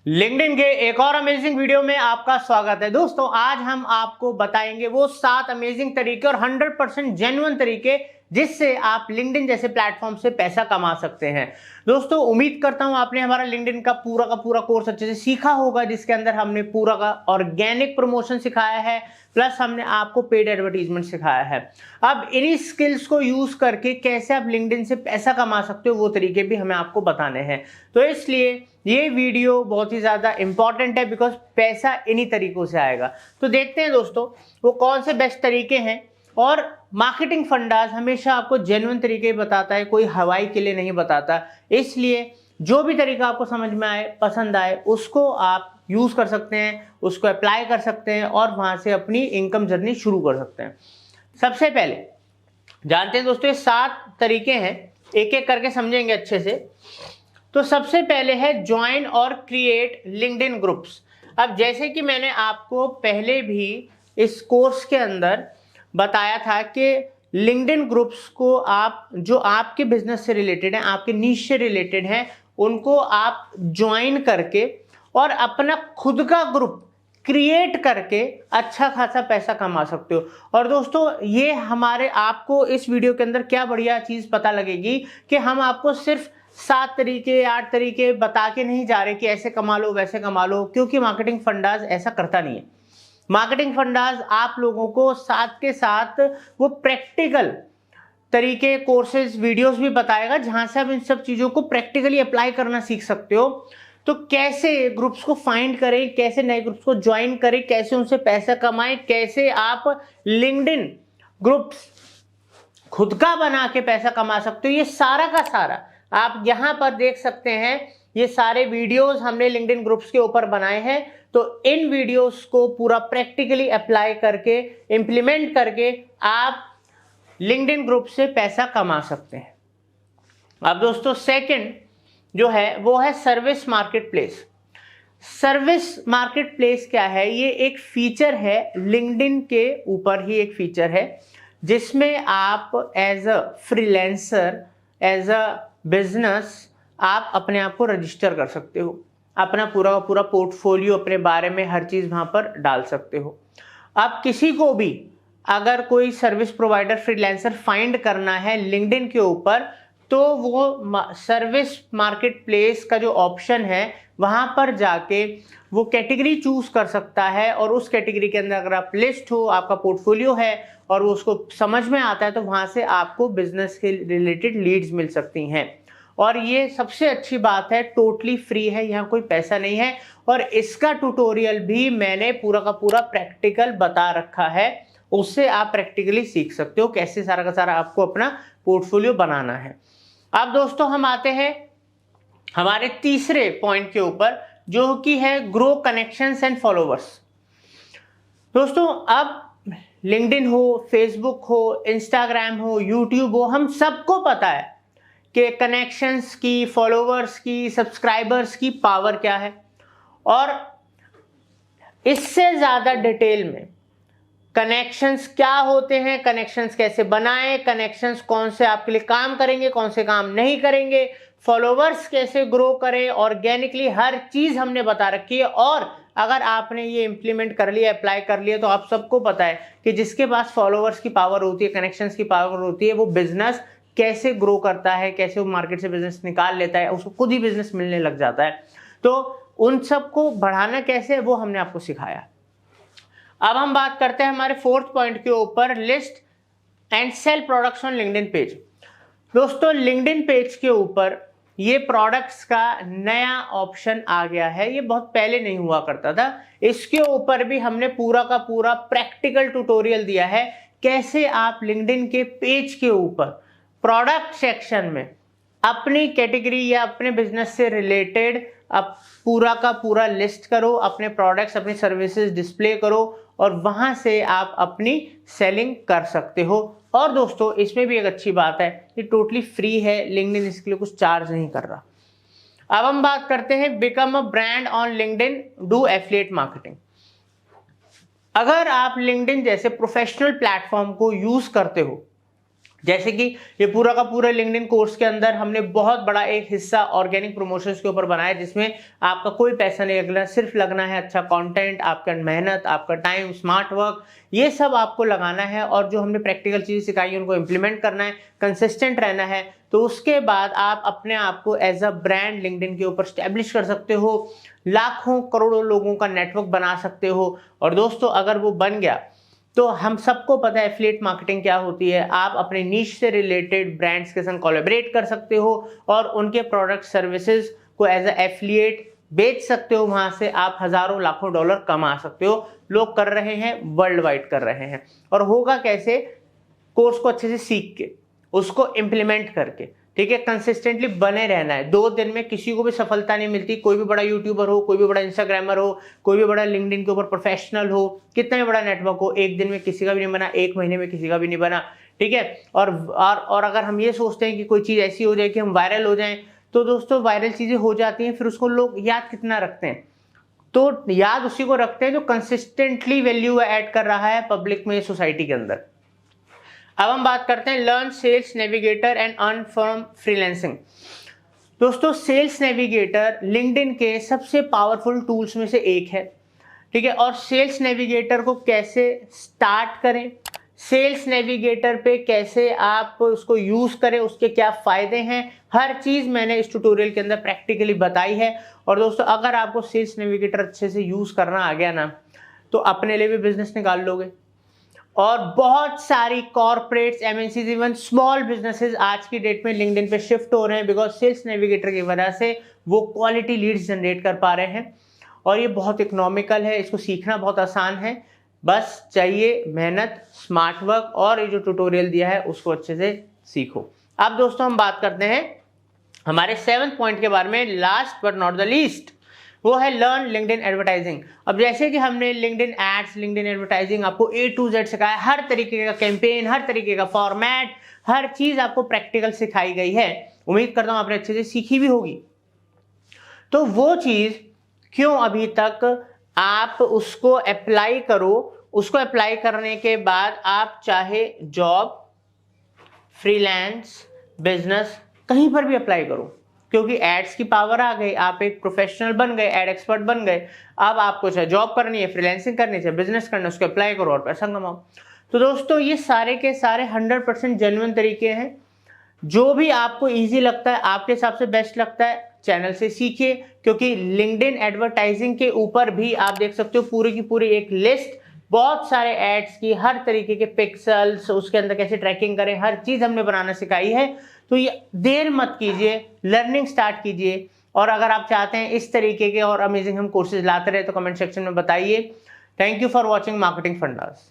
LinkedIn के एक और अमेजिंग वीडियो में आपका स्वागत है। दोस्तों आज हम आपको बताएंगे वो 7 अमेजिंग तरीके और 100% जेन्युइन तरीके जिससे आप लिंक्डइन जैसे प्लेटफॉर्म से पैसा कमा सकते हैं। दोस्तों उम्मीद करता हूं आपने हमारा लिंक्डइन का पूरा कोर्स अच्छे से सीखा होगा, जिसके अंदर हमने पूरा का ऑर्गेनिक प्रमोशन सिखाया है, प्लस हमने आपको पेड एडवर्टीजमेंट सिखाया है। अब इन्हीं स्किल्स को यूज करके कैसे आप लिंक्डइन से पैसा कमा सकते हो वो तरीके भी हमें आपको बताने हैं। तो इसलिए ये वीडियो बहुत ही ज्यादा इंपॉर्टेंट है, बिकॉज पैसा इन्हीं तरीकों से आएगा। तो देखते हैं दोस्तों वो कौन से बेस्ट तरीके हैं। और मार्केटिंग फंडाज हमेशा आपको जेन्युइन तरीके बताता है, कोई हवाई के लिए नहीं बताता। इसलिए जो भी तरीका आपको समझ में आए, पसंद आए, उसको आप यूज कर सकते हैं, उसको अप्लाई कर सकते हैं और वहां से अपनी इनकम जर्नी शुरू कर सकते हैं। सबसे पहले जानते हैं दोस्तों ये 7 तरीके हैं, एक एक करके समझेंगे अच्छे से। तो सबसे पहले है ज्वाइन और क्रिएट लिंक्डइन ग्रुप्स। अब जैसे कि मैंने आपको पहले भी इस कोर्स के अंदर बताया था कि लिंक्डइन ग्रुप्स को आप जो आपके बिजनेस से रिलेटेड हैं, आपके नीश से रिलेटेड हैं, उनको आप ज्वाइन करके और अपना खुद का ग्रुप क्रिएट करके अच्छा खासा पैसा कमा सकते हो। और दोस्तों ये हमारे आपको इस वीडियो के अंदर क्या बढ़िया चीज पता लगेगी कि हम आपको सिर्फ 7 तरीके 8 तरीके बता के नहीं जा रहे कि ऐसे कमा लो वैसे कमा लो, क्योंकि मार्केटिंग फंडाज ऐसा करता नहीं है। मार्केटिंग फंडाज आप लोगों को साथ के साथ वो प्रैक्टिकल तरीके, कोर्सेज, वीडियोस भी बताएगा, जहां से आप इन सब चीजों को प्रैक्टिकली अप्लाई करना सीख सकते हो। तो कैसे ग्रुप्स को फाइंड करें, कैसे नए ग्रुप्स को ज्वाइन करें, कैसे उनसे पैसा कमाएं, कैसे आप लिंक्डइन ग्रुप्स खुद का बना के पैसा कमा सकते हो, ये सारा का सारा आप यहां पर देख सकते हैं। ये सारे वीडियोस हमने लिंक्डइन ग्रुप्स के ऊपर बनाए हैं। तो इन वीडियोस को पूरा प्रैक्टिकली अप्लाई करके, इंप्लीमेंट करके आप लिंक्डइन ग्रुप से पैसा कमा सकते हैं। अब दोस्तों सेकंड जो है वो है service market place. Service market place क्या है? ये एक फीचर है, लिंक्डइन के ऊपर ही एक फीचर है, जिसमें आप as a freelancer, as a business आप अपने आप को रजिस्टर कर सकते हो, अपना पूरा पोर्टफोलियो, अपने बारे में हर चीज वहां पर डाल सकते हो। अब किसी को भी अगर कोई सर्विस प्रोवाइडर, फ्रीलांसर फाइंड करना है लिंक्डइन के ऊपर, तो वो सर्विस मार्केट प्लेस का जो ऑप्शन है वहां पर जाके वो कैटेगरी चूज कर सकता है, और उस कैटेगरी के अंदर अगर आप लिस्ट हो, आपका पोर्टफोलियो है और वो उसको समझ में आता है, तो वहां से आपको बिजनेस के रिलेटेड लीड्स मिल सकती हैं। और ये सबसे अच्छी बात है, टोटली फ्री है, यहाँ कोई पैसा नहीं है। और इसका ट्यूटोरियल भी मैंने पूरा का पूरा प्रैक्टिकल बता रखा है, उससे आप प्रैक्टिकली सीख सकते हो कैसे सारा का सारा आपको अपना पोर्टफोलियो बनाना है। अब दोस्तों हम आते हैं हमारे तीसरे पॉइंट के ऊपर, जो कि है ग्रो कनेक्शंस एंड फॉलोवर्स। दोस्तों अब लिंक्डइन हो, फेसबुक हो, इंस्टाग्राम हो, यूट्यूब हो, हम सबको पता है कि कनेक्शंस की, फॉलोवर्स की, सब्सक्राइबर्स की पावर क्या है। और इससे ज्यादा डिटेल में कनेक्शंस क्या होते हैं, कनेक्शंस कैसे बनाएं, कनेक्शंस कौन से आपके लिए काम करेंगे, कौन से काम नहीं करेंगे, फॉलोवर्स कैसे ग्रो करें ऑर्गेनिकली, हर चीज हमने बता रखी है। और अगर आपने ये इंप्लीमेंट कर लिया, अप्लाई कर लिया, तो आप सबको पता है कि जिसके पास फॉलोवर्स की पावर होती है, कनेक्शंस की पावर होती है, वो बिजनेस कैसे ग्रो करता है, कैसे वो मार्केट से बिजनेस निकाल लेता है, उसको खुद ही बिजनेस मिलने लग जाता है। तो उन सबको बढ़ाना कैसे है वो हमने आपको सिखाया। अब हम बात करते हैं हमारे 4th पॉइंट के ऊपर, list and cell products on LinkedIn page. दोस्तों लिंक्डइन पेज के ऊपर ये प्रोडक्ट्स का नया ऑप्शन आ गया है, ये बहुत पहले नहीं हुआ करता था। इसके ऊपर भी हमने पूरा का पूरा प्रैक्टिकल ट्यूटोरियल दिया है, कैसे आप लिंक्डइन के पेज के ऊपर प्रोडक्ट सेक्शन में अपनी कैटेगरी या अपने बिजनेस से रिलेटेड आप पूरा का पूरा लिस्ट करो, अपने प्रोडक्ट्स, अपनी सर्विसेज डिस्प्ले करो, और वहां से आप अपनी सेलिंग कर सकते हो। और दोस्तों इसमें भी एक अच्छी बात है, ये टोटली फ्री है, लिंक्डइन इसके लिए कुछ चार्ज नहीं कर रहा। अब हम बात करते हैं become a brand on LinkedIn, do affiliate marketing. अगर आप लिंक्डइन जैसे प्रोफेशनल प्लेटफॉर्म को यूज करते हो जैसे कि ये पूरा का पूरा लिंक्डइन कोर्स के अंदर हमने बहुत बड़ा एक हिस्सा ऑर्गेनिक प्रमोशंस के ऊपर बनाया, जिसमें आपका कोई पैसा नहीं लगना, सिर्फ लगना है अच्छा कंटेंट, आपका मेहनत, आपका टाइम, स्मार्ट वर्क, ये सब आपको लगाना है। और जो हमने प्रैक्टिकल चीज़ें सिखाई उनको इम्प्लीमेंट करना है, कंसिस्टेंट रहना है। तो उसके बाद आप अपने आप को एज अ ब्रांड लिंक्डइन के ऊपर स्टैब्लिश कर सकते हो, लाखों करोड़ों लोगों का नेटवर्क बना सकते हो। और दोस्तों अगर वो बन गया तो हम सबको पता है एफिलिएट मार्केटिंग क्या होती है। आप अपने नीश से रिलेटेड ब्रांड्स के साथ कोलैबोरेट कर सकते हो और उनके प्रोडक्ट सर्विसेज को एज अ एफिलिएट बेच सकते हो। वहां से आप हजारों लाखों डॉलर कमा सकते हो। लोग कर रहे हैं, वर्ल्ड वाइड कर रहे हैं। और होगा कैसे? कोर्स को अच्छे से सीख के, उसको इम्प्लीमेंट करके, ठीक है, कंसिस्टेंटली बने रहना है। 2 दिन में किसी को भी सफलता नहीं मिलती। कोई भी बड़ा यूट्यूबर हो, कोई भी बड़ा इंस्टाग्रामर हो, कोई भी बड़ा लिंक्डइन के ऊपर प्रोफेशनल हो, कितना भी बड़ा नेटवर्क हो, 1 दिन में किसी का भी नहीं बना, 1 महीने में किसी का भी नहीं बना, ठीक है। और अगर हम ये सोचते हैं कि कोई चीज़ ऐसी हो जाए कि हम वायरल हो जाएं, तो दोस्तों वायरल चीज़ें हो जाती हैं, फिर उसको लोग याद कितना रखते हैं? तो याद उसी को रखते हैं जो कंसिस्टेंटली वैल्यू ऐड कर रहा है पब्लिक में, सोसाइटी के अंदर। अब हम बात करते हैं learn sales navigator and earn from freelancing. दोस्तों सेल्स नेविगेटर लिंक्डइन के सबसे पावरफुल टूल्स में से एक है, ठीक है। और सेल्स नेविगेटर को कैसे स्टार्ट करें, सेल्स नेविगेटर पे कैसे आप उसको यूज करें, उसके क्या फायदे हैं, हर चीज मैंने इस ट्यूटोरियल के अंदर प्रैक्टिकली बताई है। और दोस्तों अगर आपको सेल्स नेविगेटर अच्छे से यूज करना आ गया ना, तो अपने लिए भी बिजनेस निकाल लोगे। और बहुत सारी corporates, MNCs, even small businesses आज की डेट में लिंक्डइन पे शिफ्ट हो रहे हैं, बिकॉज सेल्स नेविगेटर की वजह से वो क्वालिटी लीड्स जनरेट कर पा रहे हैं। और ये बहुत इकोनॉमिकल है, इसको सीखना बहुत आसान है, बस चाहिए मेहनत, स्मार्ट वर्क, और ये जो ट्यूटोरियल दिया है उसको अच्छे से सीखो। अब दोस्तों हम बात करते हैं हमारे 7th पॉइंट के बारे में, last but not the least, वो है लर्न लिंक्डइन एडवर्टाइजिंग। अब जैसे कि हमने लिंक्डइन एड्स, लिंक्डइन एडवर्टाइजिंग आपको A to Z सिखाया, हर तरीके का कैंपेन, हर तरीके का फॉर्मेट, हर चीज आपको प्रैक्टिकल सिखाई गई है। उम्मीद करता हूं आपने अच्छे से सीखी भी होगी। तो वो चीज क्यों अभी तक आप उसको अप्लाई करो? उसको अप्लाई करने के बाद आप चाहे जॉब, फ्रीलांस, बिजनेस, कहीं पर भी अप्लाई करो, क्योंकि एड्स की पावर आ गई, आप एक प्रोफेशनल बन गए, एड एक्सपर्ट बन गए। अब आपको चाहे जॉब करनी है, फ्रीलांसिंग करनी है, चाहे बिजनेस करना है, उसको अप्लाई करो और पैसा कमाओ। तो दोस्तों ये सारे के सारे 100% जेन्युइन तरीके हैं। जो भी आपको इजी लगता है, आपके हिसाब से बेस्ट लगता है, चैनल से सीखिए, क्योंकि लिंक्डइन एडवर्टाइजिंग के ऊपर भी आप देख सकते हो पूरी की पूरी एक लिस्ट, बहुत सारे एड्स की, हर तरीके के पिक्सल्स, उसके अंदर कैसे ट्रैकिंग करें, हर चीज हमने बनाना सिखाई है। तो ये देर मत कीजिए, लर्निंग स्टार्ट कीजिए। और अगर आप चाहते हैं इस तरीके के और अमेजिंग हम कोर्सेज लाते रहे तो कमेंट सेक्शन में बताइए। Thank you for watching marketing fundas.